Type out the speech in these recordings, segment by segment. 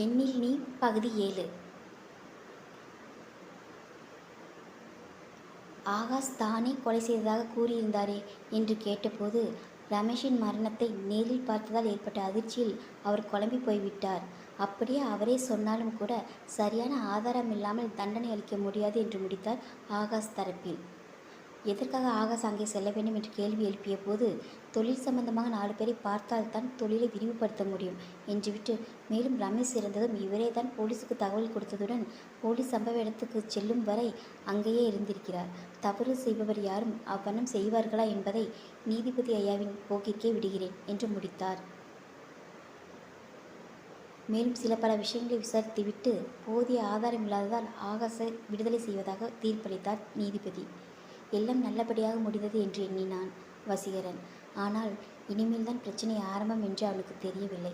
எண்ணில் நீ பகுதி 7. ஆகாஷ் தானே கொலை செய்ததாக கூறியிருந்தாரே என்று கேட்டபோது, ரமேஷின் மரணத்தை நேரில் பார்த்ததால் ஏற்பட்ட அதிர்ச்சியில் அவர் குழம்பி போய்விட்டார். அப்படியே அவரே சொன்னாலும் கூட சரியான ஆதாரம் இல்லாமல் தண்டனை அளிக்க முடியாது என்று முடித்தார் ஆகாஷ் தரப்பில். எதற்காக ஆகாஷ் அங்கே செல்ல வேண்டும் என்று கேள்வி எழுப்பிய போது, தொழில் சம்பந்தமாக 4 பேரை பார்த்தால்தான் தொழிலை விரிவுபடுத்த முடியும் என்றுவிட்டு, மேலும் ரமேஷ் இறந்ததும் இவரே தான் போலீஸுக்கு தகவல் கொடுத்ததுடன் போலீஸ் சம்பவ இடத்துக்கு செல்லும் வரை அங்கேயே இருந்திருக்கிறார். தவறு செய்பவர் யாரும் அவ்வண்ணம் செய்வார்களா என்பதை நீதிபதி ஐயாவின் போக்கிற்கே விடுகிறேன் என்று முடித்தார். மேலும் சில பல விஷயங்களை விசாரித்துவிட்டு போதிய ஆதாரம் இல்லாததால் ஆகாஷை விடுதலை செய்வதாக தீர்ப்பளித்தார் நீதிபதி. எல்லாம் நல்லபடியாக முடிந்தது என்று எண்ணினான் வசீகரன். ஆனால் இனிமேல்தான் பிரச்சனை ஆரம்பம் என்று அவனுக்கு தெரியவில்லை.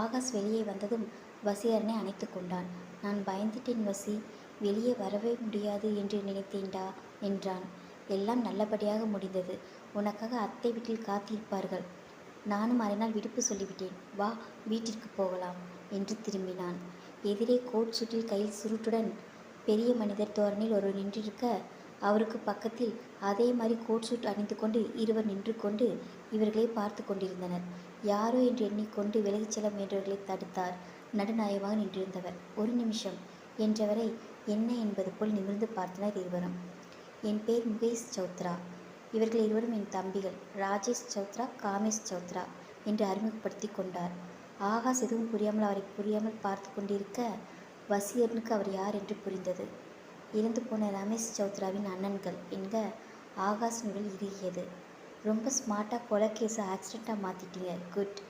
ஆகாஷ் வெளியே வந்ததும் வசீகரனை அணைத்து கொண்டான். நான் பயந்துட்டேன் வசி, வெளியே வரவே முடியாது என்று நினைத்தேன்டா என்றான். எல்லாம் நல்லபடியாக முடிந்தது. உனக்காக அத்தை வீட்டில் காத்திருப்பார்கள். நானும் மறுநாள் விடுப்பு சொல்லிவிட்டேன். வா, வீட்டிற்கு போகலாம் என்று திரும்பினான். எதிரே கோட் சூட்டில் கையில் சுருட்டுடன் பெரிய மனிதர் தோரணில் ஒருவர் நின்றிருக்க, அவருக்கு பக்கத்தில் அதே மாதிரி கோட் சூட் அணிந்து கொண்டு இருவர் நின்று கொண்டு இவர்களை பார்த்து கொண்டிருந்தனர். யாரோ என்று எண்ணிக்கொண்டு விலகிச் செல்ல முயன்றவர்களை தடுத்தார் நடுநாயகமாக நின்றிருந்தவர். 1 நிமிஷம் என்றவரை என்ன என்பது போல் நிமிர்ந்து பார்த்தனர் இருவரும். என் பேர் முகேஷ் சௌத்ரா. இவர்கள் இருவரும் என் தம்பிகள், ராஜேஷ் சௌத்ரா, காமேஷ் சௌத்ரா என்று அறிமுகப்படுத்தி கொண்டார். ஆகாஷ் எதுவும் புரியாமல் அவரை புரியாமல் பார்த்து கொண்டிருக்க, வசீகரனுக்கு அவர் யார் என்று புரிந்தது. இறந்து போன ரமேஷ் சௌத்ராவின் அண்ணன்கள் என்க ஆகாஷ் உடல் இறுகியது. ரொம்ப ஸ்மார்ட்டாக கொலை கேஸை ஆக்சிடெண்ட்டாக மாற்றிட்டீங்க, குட்.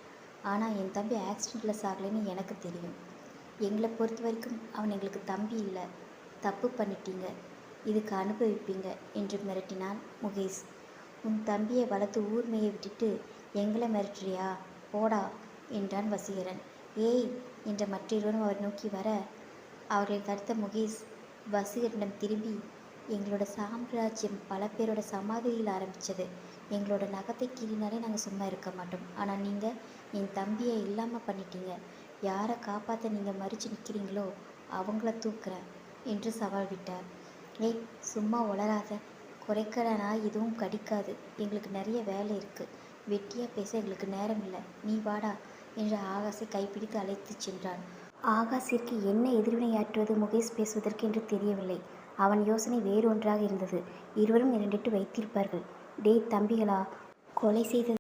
ஆனால் என் தம்பி ஆக்சிடெண்ட்டில் சாகலைன்னு எனக்கு தெரியும். எங்களை பொறுத்த வரைக்கும் அவன் எங்களுக்கு தம்பி இல்லை. தப்பு பண்ணிட்டீங்க, இதுக்கு அனுபவிப்பீங்க என்று மிரட்டினான் முகேஷ். உன் தம்பியை வளர்த்து ஊர் மேய விட்டுட்டு எங்களை மிரட்டுறியா, போடா என்றான் வசீகரன். ஏய் என்ற மற்றொருவரும் அவர் நோக்கி வர, அவர்களை தடுத்த முகேஷ் வசீகரனிடம் திரும்பி, எங்களோட சாம்ராஜ்யம் பல பேரோட சமாதியில் ஆரம்பித்தது. எங்களோட நகத்தை கீறினாலே நாங்கள் சும்மா இருக்க மாட்டோம். ஆனால் நீங்கள் என் தம்பியை இல்லாமல் பண்ணிட்டீங்க. யாரை காப்பாற்ற நீங்கள் மறித்து நிற்கிறீங்களோ அவங்கள தூக்குறேன் என்று சவால் விட்டார். ஏய் சும்மா உளராத, குறைக்கடனா எதுவும் கடிக்காது. எங்களுக்கு நிறைய வேலை இருக்குது. வெட்டியாக பேச எங்களுக்கு நேரம் இல்லை. நீ வாடா என்று ஆகாஷை கைப்பிடித்து அழைத்து சென்றான். ஆகாஷிற்கு என்ன எதிர்வினையாற்றுவது முகேஷ் பேசுவதற்கு என்று தெரியவில்லை. அவன் யோசனை வேறொன்றாக இருந்தது. இருவரும் 2 வைத்திருப்பார்கள். டேய் தம்பிகளா, கொலை செய்தது